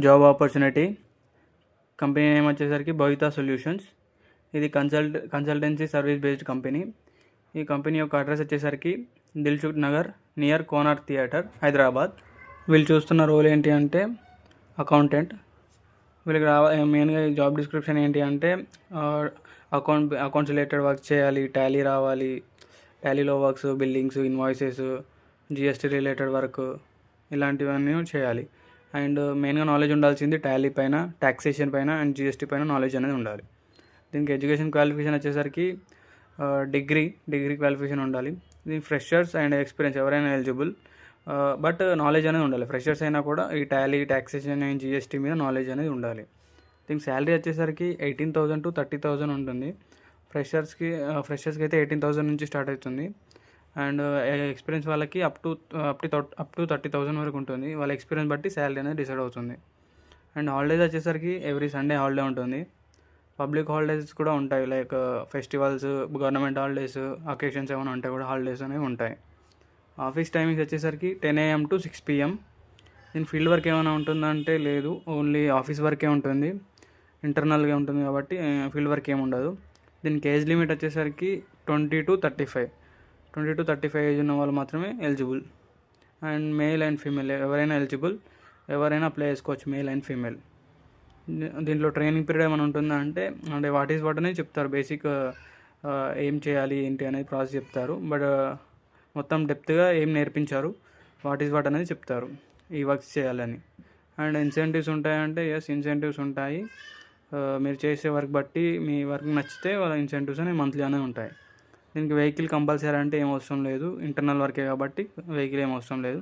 Job opportunity. Company name వచ్చేసరికి భవితా solutions. ఇది consultancy service based company. ఈ కంపెనీ యొక్క అడ్రస్ వచ్చేసరికి దిల్సుఖ్ నగర్ నియర్ కోనార్క్ థియేటర్, హైదరాబాద్. వీళ్ళు చూస్తున్న రోల్ ఏంటి అంటే అకౌంటెంట్. వీళ్ళకి మెయిన్గా జాబ్ డిస్క్రిప్షన్ ఏంటి అంటే అకౌంట్స్ రిలేటెడ్ వర్క్ చేయాలి, టాలీ రావాలి, టాలీలో works, billings, invoices, GST related work ఇలాంటివన్నీ చేయాలి. అండ్ మెయిన్గా నాలెడ్జ్ ఉండాల్సింది టాలీ పైన, ట్యాక్సేషన్ పైన అండ్ జిఎస్టీ పైన నాలెడ్జ్ అనేది ఉండాలి. దీనికి ఎడ్యుకేషన్ క్వాలిఫికేషన్ వచ్చేసరికి డిగ్రీ క్వాలిఫికేషన్ ఉండాలి. దీనికి ఫ్రెషర్స్ అండ్ ఎక్స్పీరియన్స్ ఎవరైనా ఎలిజిబుల్, బట్ నాలెడ్జ్ అనేది ఉండాలి. ఫ్రెషర్స్ అయినా కూడా ఈ టాలీ, ట్యాక్సేషన్ అండ్ జిఎస్టీ మీద నాలెడ్జ్ అనేది ఉండాలి. దీనికి శాలరీ వచ్చేసరికి 18,000 to 30,000 ఉంటుంది. ఫ్రెషర్స్కి అయితే 18,000 నుంచి స్టార్ట్ అవుతుంది. అండ్ ఎక్స్పీరియన్స్ వాళ్ళకి అప్ టు 30,000 వరకు ఉంటుంది. వాళ్ళ ఎక్స్పీరియన్స్ బట్టి శాలరీ అనేది డిసైడ్ అవుతుంది. అండ్ హాలిడేస్ వచ్చేసరికి ఎవ్రీ సండే హాలిడే ఉంటుంది. పబ్లిక్ హాలిడేస్ కూడా ఉంటాయి, like festivals, government holidays, occasions ఏమైనా ఉంటాయి కూడా హాలిడేస్ అనేవి ఉంటాయి. ఆఫీస్ టైమింగ్స్ వచ్చేసరికి 10 AM to 6 PM. దీని ఫీల్డ్ వర్క్ ఏమైనా ఉంటుందంటే లేదు, ఓన్లీ ఆఫీస్ వర్కే ఉంటుంది. ఇంటర్నల్గా ఉంటుంది కాబట్టి ఫీల్డ్ వర్క్ ఏమి ఉండదు. దీనికి ఏజ్ లిమిట్ వచ్చేసరికి 20 to 35 ఏజ్ ఉన్న వాళ్ళు మాత్రమే eligible. And male and female ఎవరైనా ఎలిజిబుల్, ఎవరైనా అప్లై చేసుకోవచ్చు, మేల్ అండ్ ఫీమేల్. దీంట్లో ట్రైనింగ్ పీరియడ్ ఏమైనా ఉంటుందా అంటే వాట్ ఈజ్ వాట్ అనేది చెప్తారు. బేసిక్ ఏం చేయాలి ఏంటి అనేది ప్రాసెస్ చెప్తారు. బట్ మొత్తం డెప్త్గా ఏం నేర్పించారు, వాట్ ఈజ్ వాట్ అనేది చెప్తారు, ఈ వర్క్స్ చేయాలని. అండ్ ఇన్సెంటివ్స్ ఉంటాయంటే ఇన్సెంటివ్స్ ఉంటాయి. మీరు చేసే వర్క్ బట్టి మీ వర్క్ నచ్చితే వాళ్ళ ఇన్సెంటివ్స్ అనేవి మంత్లీ అనేవి ఉంటాయి. దీనికి వెహికల్ కంపల్సరీ అంటే ఏం అవసరం లేదు, ఇంటర్నల్ వర్కే కాబట్టి వెహికల్ ఏం అవసరం లేదు.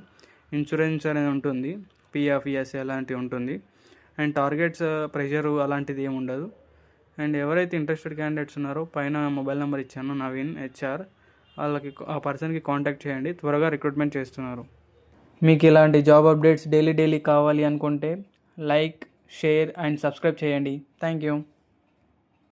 ఇన్సూరెన్స్ అనేది ఉంటుంది, పిఎఫ్, ఈఎస్ఐ అలాంటివి ఉంటుంది. అండ్ టార్గెట్స్, ప్రెషర్ అలాంటిది ఏమి ఉండదు. అండ్ ఎవరైతే ఇంట్రెస్టెడ్ క్యాండిడేట్స్ ఉన్నారో పైన మొబైల్ నెంబర్ ఇచ్చాను, నవీన్ HR, వాళ్ళకి ఆ పర్సన్కి కాంటాక్ట్ చేయండి. త్వరగా రిక్రూట్మెంట్ చేస్తున్నారు. మీకు ఇలాంటి జాబ్ అప్డేట్స్ డైలీ కావాలి అనుకుంటే లైక్, షేర్ అండ్ సబ్స్క్రైబ్ చేయండి. Thank you.